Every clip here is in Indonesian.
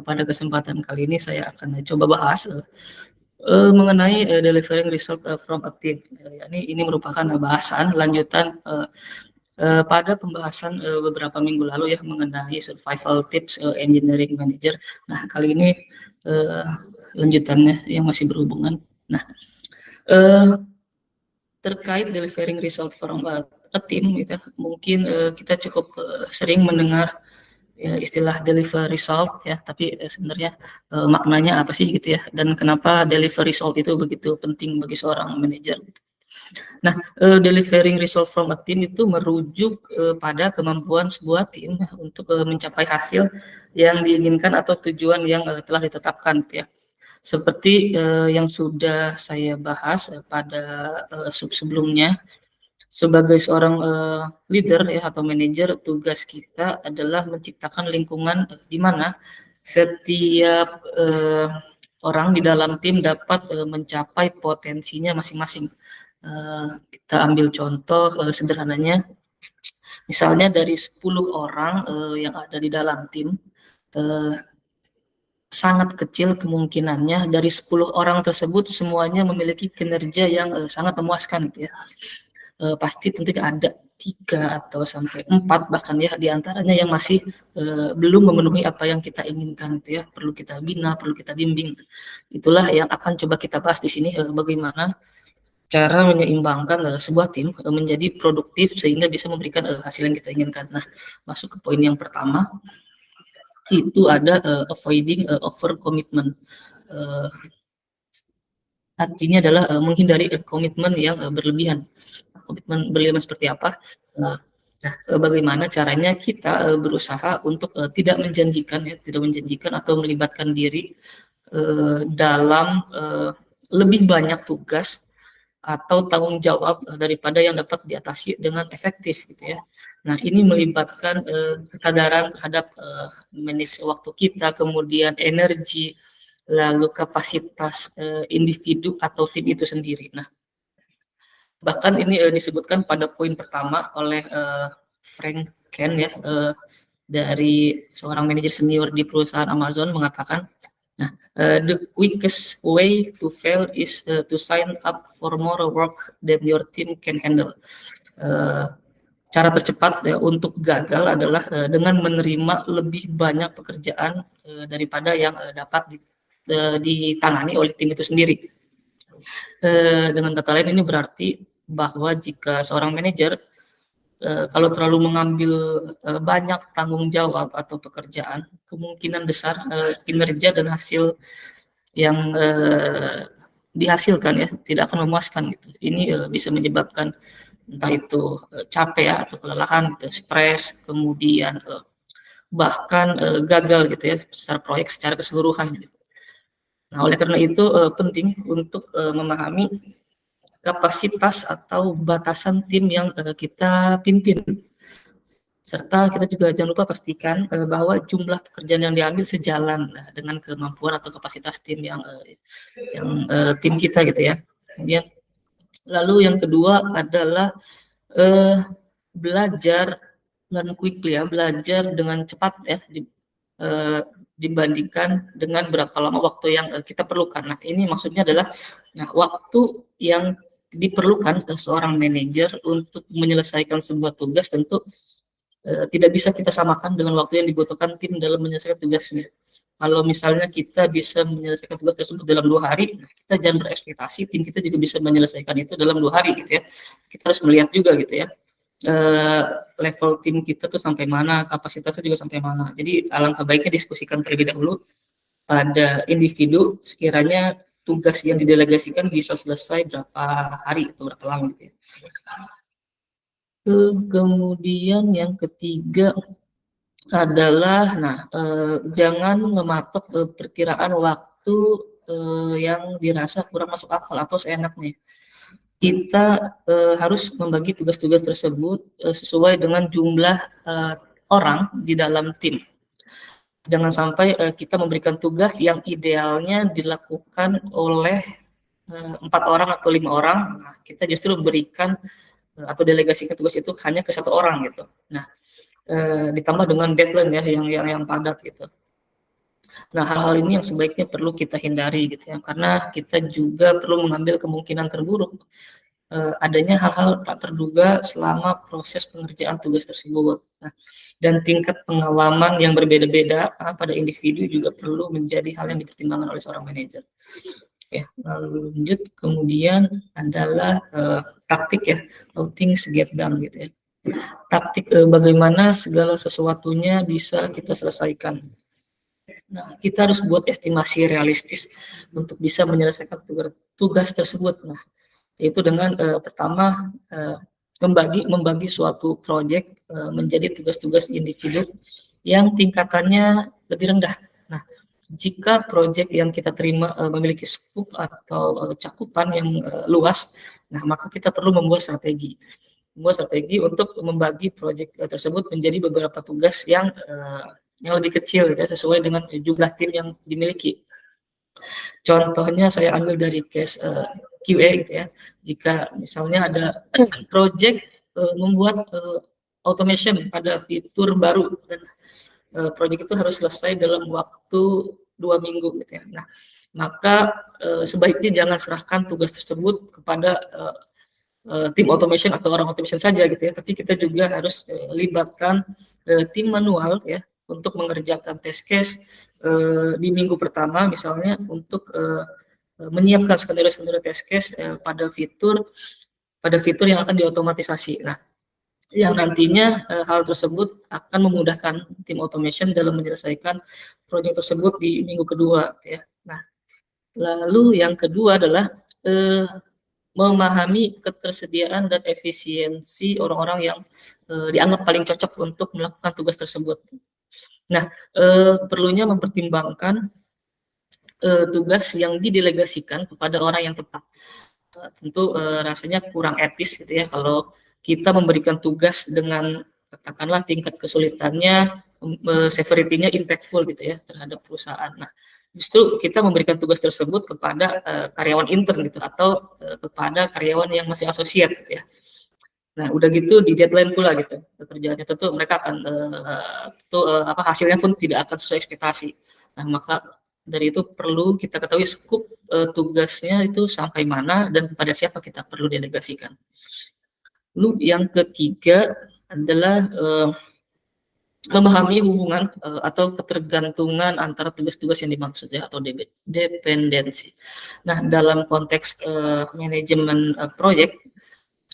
pada kesempatan kali ini saya akan coba bahas mengenai delivering result from a team. Ini merupakan bahasan lanjutan pada pembahasan beberapa minggu lalu ya mengenai survival tips engineering manager. Nah, kali ini lanjutannya yang masih berhubungan. Nah, terkait delivering result from a team, gitu, mungkin kita cukup sering mendengar ya, istilah deliver result ya, tapi sebenarnya maknanya apa sih gitu ya, dan kenapa deliver result itu begitu penting bagi seorang manajer gitu. Nah, delivering result from a team itu merujuk pada kemampuan sebuah tim untuk mencapai hasil yang diinginkan atau tujuan yang telah ditetapkan gitu ya. Seperti yang sudah saya bahas pada sebelumnya, sebagai seorang leader ya atau manajer, tugas kita adalah menciptakan lingkungan di mana setiap orang di dalam tim dapat mencapai potensinya masing-masing. Kita ambil contoh sederhananya, misalnya dari 10 orang yang ada di dalam tim, sangat kecil kemungkinannya dari 10 orang tersebut semuanya memiliki kinerja yang sangat memuaskan gitu ya. Pasti tentu ada 3 atau sampai 4 bahkan ya di antaranya yang masih belum memenuhi apa yang kita inginkan gitu ya, perlu kita bina, perlu kita bimbing. Itulah yang akan coba kita bahas di sini, bagaimana cara menyeimbangkan sebuah tim menjadi produktif sehingga bisa memberikan hasil yang kita inginkan. Nah, masuk ke poin yang pertama, itu ada avoiding over commitment. Artinya adalah menghindari komitmen yang berlebihan. Komitmen berlebihan seperti apa? Nah, bagaimana caranya kita berusaha untuk tidak menjanjikan atau melibatkan diri dalam lebih banyak tugas atau tanggung jawab daripada yang dapat diatasi dengan efektif gitu ya. Nah, ini melibatkan kesadaran terhadap manage waktu kita, kemudian energi, lalu kapasitas individu atau tim itu sendiri. Nah, bahkan ini disebutkan pada poin pertama oleh Frank Ken ya, dari seorang manajer senior di perusahaan Amazon mengatakan, the quickest way to fail is to sign up for more work than your team can handle. Cara tercepat ya, untuk gagal adalah dengan menerima lebih banyak pekerjaan daripada yang dapat ditangani oleh tim itu sendiri. Dengan kata lain, ini berarti bahwa jika seorang manajer kalau terlalu mengambil banyak tanggung jawab atau pekerjaan, kemungkinan besar kinerja dan hasil yang dihasilkan ya tidak akan memuaskan gitu. Ini bisa menyebabkan entah itu capek ya atau kelelahan gitu, stres, kemudian bahkan gagal gitu ya secara proyek secara keseluruhan gitu. Nah, oleh karena itu penting untuk memahami kapasitas atau batasan tim yang kita pimpin. Serta kita juga jangan lupa pastikan bahwa jumlah pekerjaan yang diambil sejalan dengan kemampuan atau kapasitas tim yang tim kita gitu ya. Kemudian lalu yang kedua adalah belajar learn quickly ya, belajar dengan cepat ya, dibandingkan dengan berapa lama waktu yang kita perlukan. Nah, ini maksudnya adalah waktu yang diperlukan seorang manajer untuk menyelesaikan sebuah tugas tentu tidak bisa kita samakan dengan waktu yang dibutuhkan tim dalam menyelesaikan tugasnya. Kalau misalnya kita bisa menyelesaikan tugas tersebut dalam 2 hari, kita jangan berekspektasi tim kita juga bisa menyelesaikan itu dalam 2 hari gitu ya. Kita harus melihat juga gitu ya, level tim kita tuh sampai mana, kapasitasnya juga sampai mana. Jadi alangkah baiknya diskusikan terlebih dahulu pada individu sekiranya tugas yang didelegasikan bisa selesai berapa hari atau berapa lama gitu ya. Kemudian yang ketiga adalah jangan mematok perkiraan waktu yang dirasa kurang masuk akal atau seenaknya. Kita harus membagi tugas-tugas tersebut sesuai dengan jumlah orang di dalam tim. Jangan sampai kita memberikan tugas yang idealnya dilakukan oleh 4 orang atau 5 orang, nah, kita justru berikan atau delegasikan tugas itu hanya ke 1 orang gitu. Nah, ditambah dengan deadline ya yang padat gitu. Nah, hal-hal ini yang sebaiknya perlu kita hindari gitu ya, karena kita juga perlu mengambil kemungkinan terburuk adanya hal-hal tak terduga selama proses pengerjaan tugas tersebut. Nah, dan tingkat pengalaman yang berbeda-beda pada individu juga perlu menjadi hal yang dipertimbangkan oleh seorang manajer. Ya, lalu lanjut kemudian adalah taktik ya, how things get done gitu ya. Taktik bagaimana segala sesuatunya bisa kita selesaikan. Nah, kita harus buat estimasi realistis untuk bisa menyelesaikan tugas tersebut. Nah, yaitu dengan pertama membagi suatu proyek menjadi tugas-tugas individu yang tingkatannya lebih rendah. Nah, jika proyek yang kita terima memiliki skop atau cakupan yang luas, nah maka kita perlu membuat strategi untuk membagi proyek tersebut menjadi beberapa tugas yang lebih kecil ya, sesuai dengan jumlah tim yang dimiliki. Contohnya saya ambil dari case QA gitu ya. Jika misalnya ada project membuat automation pada fitur baru dan project itu harus selesai dalam waktu 2 minggu gitu ya. Nah, maka sebaiknya jangan serahkan tugas tersebut kepada tim automation atau orang automation saja gitu ya, tapi kita juga harus libatkan tim manual ya untuk mengerjakan test case di minggu pertama misalnya untuk menyiapkan skenario test case pada fitur yang akan diotomatisasi. Nah, yang nantinya hal tersebut akan memudahkan tim automation dalam menyelesaikan proyek tersebut di minggu kedua ya. Nah, lalu yang kedua adalah memahami ketersediaan dan efisiensi orang-orang yang dianggap paling cocok untuk melakukan tugas tersebut. Nah, perlunya mempertimbangkan tugas yang didelegasikan kepada orang yang tepat. Tentu rasanya kurang etis gitu ya kalau kita memberikan tugas dengan katakanlah tingkat kesulitannya, severity-nya impactful gitu ya terhadap perusahaan. Nah, justru kita memberikan tugas tersebut kepada karyawan intern gitu atau kepada karyawan yang masih asosiat gitu ya. Nah, udah gitu di deadline pula gitu pekerjaannya, tentu mereka akan hasilnya pun tidak akan sesuai ekspektasi. Nah, maka dari itu perlu kita ketahui skop tugasnya itu sampai mana dan kepada siapa kita perlu delegasikan. Lalu yang ketiga adalah memahami hubungan atau ketergantungan antara tugas-tugas yang dimaksud ya atau dependensi. Nah, dalam konteks manajemen proyek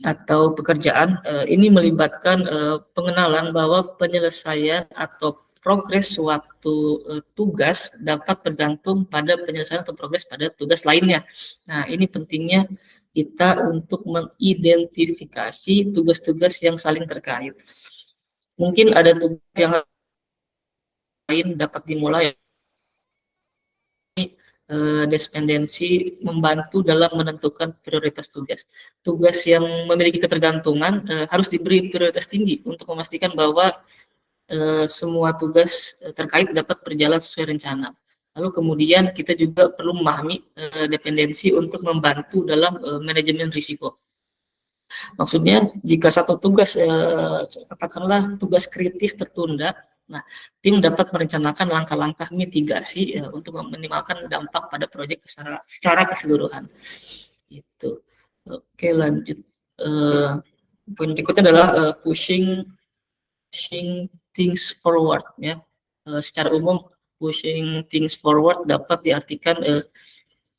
atau pekerjaan ini melibatkan pengenalan bahwa penyelesaian atau progres suatu tugas dapat bergantung pada penyelesaian atau progres pada tugas lainnya. Nah, ini pentingnya kita untuk mengidentifikasi tugas-tugas yang saling terkait. Mungkin ada tugas yang lain dapat dimulai dependensi membantu dalam menentukan prioritas tugas. Tugas yang memiliki ketergantungan harus diberi prioritas tinggi untuk memastikan bahwa semua tugas terkait dapat berjalan sesuai rencana. Lalu kemudian kita juga perlu memahami dependensi untuk membantu dalam manajemen risiko. Maksudnya jika satu tugas katakanlah tugas kritis tertunda, nah tim dapat merencanakan langkah-langkah mitigasi untuk meminimalkan dampak pada proyek secara keseluruhan. Itu. Oke, lanjut. Poin berikutnya adalah pushing things forward ya. Secara umum pushing things forward dapat diartikan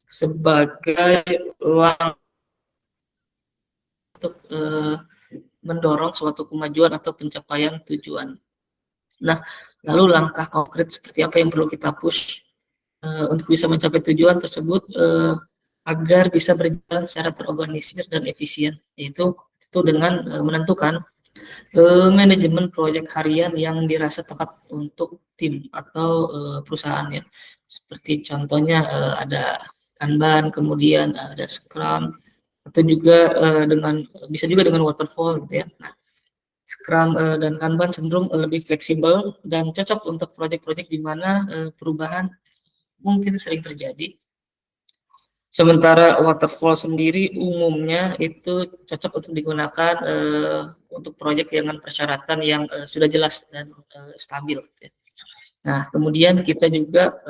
sebagai langkah untuk mendorong suatu kemajuan atau pencapaian tujuan. Nah, lalu langkah konkret seperti apa yang perlu kita push untuk bisa mencapai tujuan tersebut agar bisa berjalan secara terorganisir dan efisien, yaitu itu dengan menentukan manajemen proyek harian yang dirasa tepat untuk tim atau perusahaan ya. Seperti contohnya ada Kanban, kemudian ada Scrum, atau juga bisa juga dengan waterfall gitu ya. Nah, Scrum dan Kanban cenderung lebih fleksibel dan cocok untuk proyek-proyek di mana perubahan mungkin sering terjadi. Sementara waterfall sendiri umumnya itu cocok untuk digunakan untuk proyek dengan persyaratan yang sudah jelas dan stabil. Ya. Nah, kemudian kita juga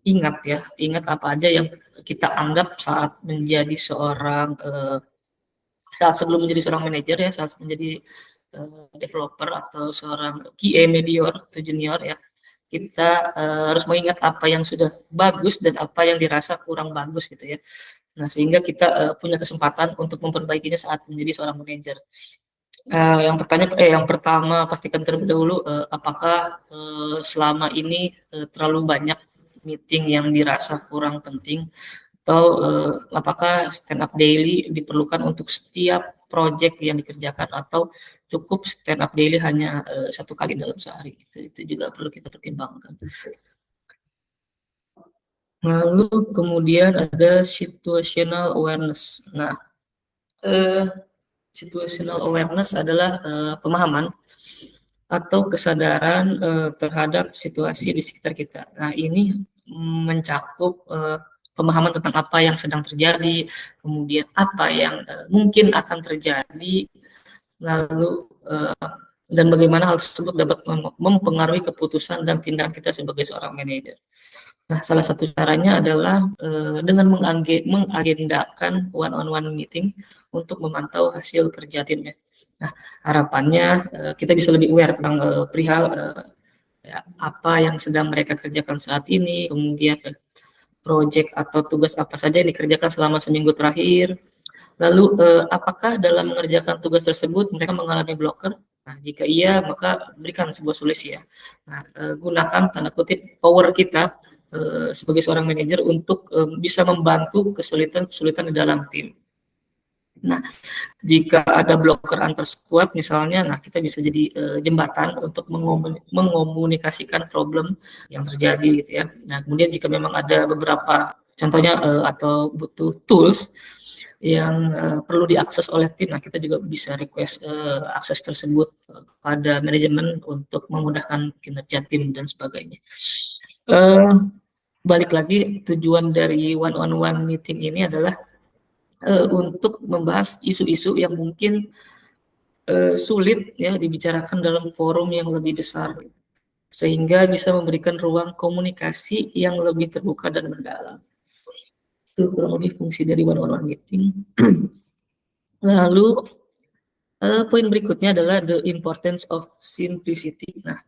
ingat apa aja yang kita anggap saat menjadi seorang saat sebelum menjadi seorang manajer ya, saat menjadi developer atau seorang QA medior atau junior ya, kita harus mengingat apa yang sudah bagus dan apa yang dirasa kurang bagus gitu ya. Nah, sehingga kita punya kesempatan untuk memperbaikinya saat menjadi seorang manajer. Yang pertama pastikan terlebih dahulu apakah selama ini terlalu banyak meeting yang dirasa kurang penting atau apakah stand up daily diperlukan untuk setiap project yang dikerjakan atau cukup stand up daily hanya satu kali dalam sehari. Itu juga perlu kita pertimbangkan. Lalu kemudian ada situational awareness. Nah, situational awareness adalah pemahaman atau kesadaran terhadap situasi di sekitar kita. Nah, ini mencakup pemahaman tentang apa yang sedang terjadi, kemudian apa yang mungkin akan terjadi, lalu dan bagaimana hal tersebut dapat mempengaruhi keputusan dan tindakan kita sebagai seorang manajer. Nah, salah satu caranya adalah dengan mengagendakan one-on-one meeting untuk memantau hasil kerja timnya. Nah, harapannya kita bisa lebih aware tentang perihal ya, apa yang sedang mereka kerjakan saat ini, kemudian proyek atau tugas apa saja yang dikerjakan selama seminggu terakhir. Lalu apakah dalam mengerjakan tugas tersebut mereka mengalami blocker? Nah, jika iya, maka berikan sebuah solusi ya. Nah, gunakan tanda kutip power kita sebagai seorang manajer untuk bisa membantu kesulitan di dalam tim. Nah, jika ada blocker antar squad misalnya, nah kita bisa jadi jembatan untuk mengomunikasikan problem yang terjadi gitu ya. Nah, kemudian jika memang ada beberapa contohnya atau butuh tools yang perlu diakses oleh tim, nah kita juga bisa request akses tersebut pada manajemen untuk memudahkan kinerja tim dan sebagainya. Balik lagi, tujuan dari one-on-one meeting ini adalah untuk membahas isu-isu yang mungkin sulit ya dibicarakan dalam forum yang lebih besar, sehingga bisa memberikan ruang komunikasi yang lebih terbuka dan mendalam. Itu kurang lebih fungsi dari one-on-one meeting. Lalu poin berikutnya adalah the importance of simplicity. Nah,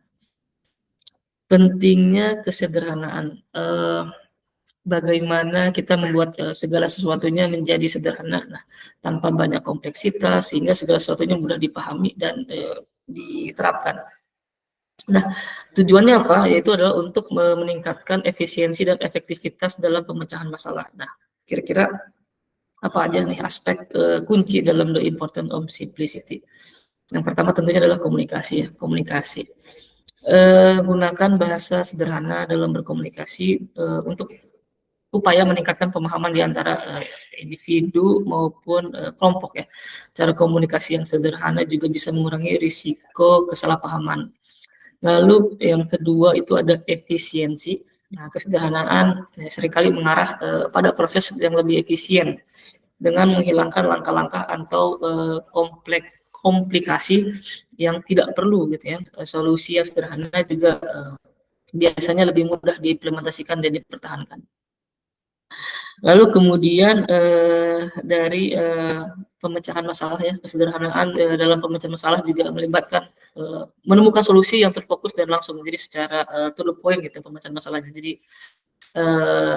pentingnya kesederhanaan. Bagaimana kita membuat segala sesuatunya menjadi sederhana, nah, tanpa banyak kompleksitas, sehingga segala sesuatunya mudah dipahami dan diterapkan. Nah, tujuannya apa? Yaitu adalah untuk meningkatkan efisiensi dan efektivitas dalam pemecahan masalah. Nah, kira-kira apa aja nih aspek kunci dalam the importance of simplicity? Yang pertama tentunya adalah komunikasi ya, komunikasi. Gunakan bahasa sederhana dalam berkomunikasi untuk upaya meningkatkan pemahaman di antara individu maupun kelompok ya. Cara komunikasi yang sederhana juga bisa mengurangi risiko kesalahpahaman. Lalu yang kedua itu ada efisiensi. Nah, kesederhanaan seringkali mengarah pada proses yang lebih efisien dengan menghilangkan langkah-langkah atau komplikasi yang tidak perlu gitu ya. Solusi yang sederhana juga biasanya lebih mudah diimplementasikan dan dipertahankan. Lalu kemudian dari pemecahan masalah ya, kesederhanaan dalam pemecahan masalah juga melibatkan menemukan solusi yang terfokus dan langsung, jadi secara to the point gitu pemecahan masalahnya, jadi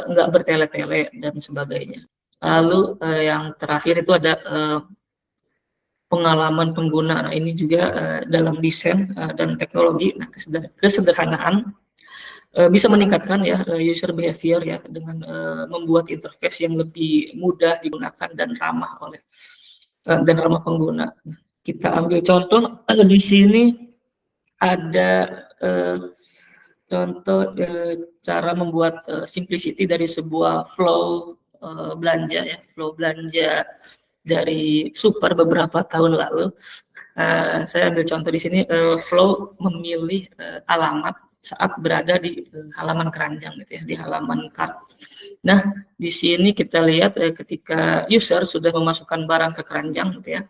nggak bertele-tele dan sebagainya. Lalu yang terakhir itu ada pengalaman pengguna. Nah, ini juga dalam desain dan teknologi. Nah, kesederhanaan bisa meningkatkan ya user behavior ya dengan membuat interface yang lebih mudah digunakan dan ramah pengguna. Kita ambil contoh di sini ada contoh cara membuat simplicity dari sebuah flow belanja ya, flow belanja dari Super beberapa tahun lalu. Saya ambil contoh di sini, flow memilih alamat saat berada di halaman keranjang gitu ya, di halaman cart. Nah, di sini kita lihat ketika user sudah memasukkan barang ke keranjang gitu ya,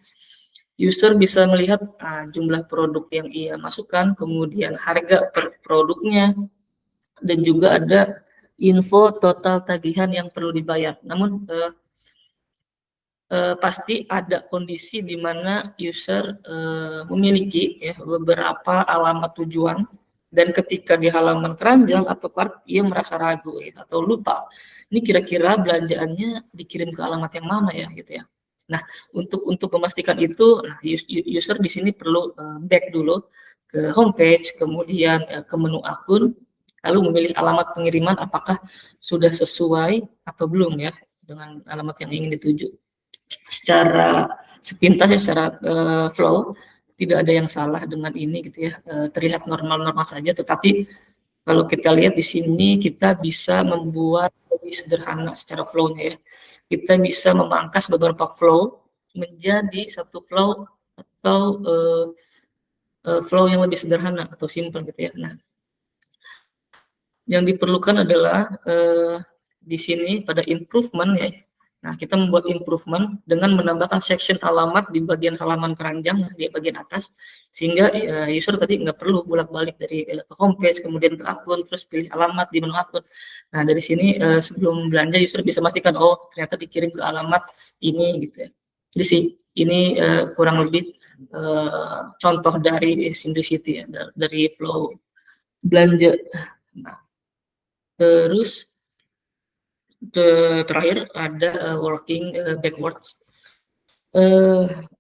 user bisa melihat jumlah produk yang ia masukkan, kemudian harga per produknya, dan juga ada info total tagihan yang perlu dibayar. Namun pasti ada kondisi di mana user memiliki ya beberapa alamat tujuan, dan ketika di halaman keranjang atau cart ia merasa ragu ya, atau lupa ini kira-kira belanjaannya dikirim ke alamat yang mana ya gitu ya. Nah, untuk memastikan itu, nah, user di sini perlu back dulu ke homepage, kemudian ke menu akun, lalu memilih alamat pengiriman apakah sudah sesuai atau belum ya dengan alamat yang ingin dituju. Secara sepintas ya, secara flow tidak ada yang salah dengan ini gitu ya, terlihat normal-normal saja, tetapi kalau kita lihat di sini kita bisa membuat lebih sederhana secara flow-nya ya. Kita bisa memangkas beberapa flow menjadi satu flow atau flow yang lebih sederhana atau simple gitu ya. Nah, yang diperlukan adalah di sini pada improvement ya. Nah, kita membuat improvement dengan menambahkan section alamat di bagian halaman keranjang di bagian atas, sehingga user tadi nggak perlu bolak-balik dari ke homepage, kemudian ke akun, terus pilih alamat di menu akun. Nah, dari sini sebelum belanja user bisa pastikan, oh ternyata dikirim ke alamat ini gitu ya. Jadi sih ini kurang lebih contoh dari Simplicity ya, dari flow belanja. Nah, terus terakhir ada working backwards.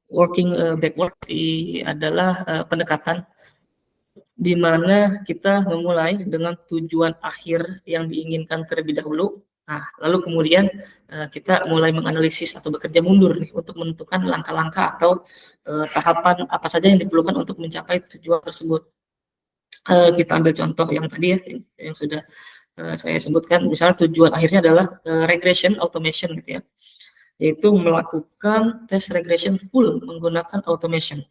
Working backward adalah pendekatan di mana kita memulai dengan tujuan akhir yang diinginkan terlebih dahulu. Nah, lalu kemudian kita mulai menganalisis atau bekerja mundur nih untuk menentukan langkah-langkah atau tahapan apa saja yang diperlukan untuk mencapai tujuan tersebut. Kita ambil contoh yang tadi ya, yang sudah saya sebutkan, misalnya tujuan akhirnya adalah regression automation gitu ya, yaitu melakukan tes regression full menggunakan automation.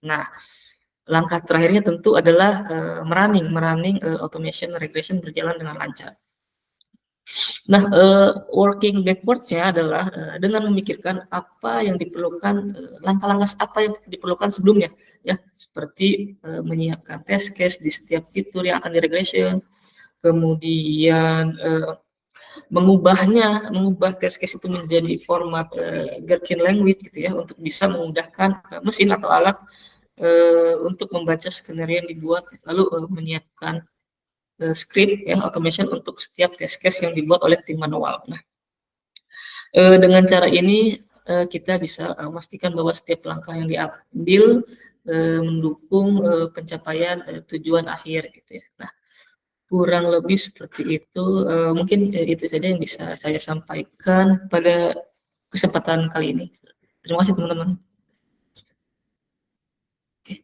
Nah, langkah terakhirnya tentu adalah merunning automation regression berjalan dengan lancar. Nah, working backwards-nya adalah dengan memikirkan apa yang diperlukan, langkah-langkah apa yang diperlukan sebelumnya, ya, seperti menyiapkan test case di setiap fitur yang akan diregression, kemudian mengubah test case itu menjadi format Gherkin language gitu ya, untuk bisa memudahkan mesin atau alat untuk membaca skenario yang dibuat, lalu menyiapkan script ya automation untuk setiap test case yang dibuat oleh tim manual. Nah, dengan cara ini kita bisa memastikan bahwa setiap langkah yang diambil mendukung pencapaian tujuan akhir gitu ya. Nah, kurang lebih seperti itu. Mungkin itu saja yang bisa saya sampaikan pada kesempatan kali ini. Terima kasih teman-teman. Oke.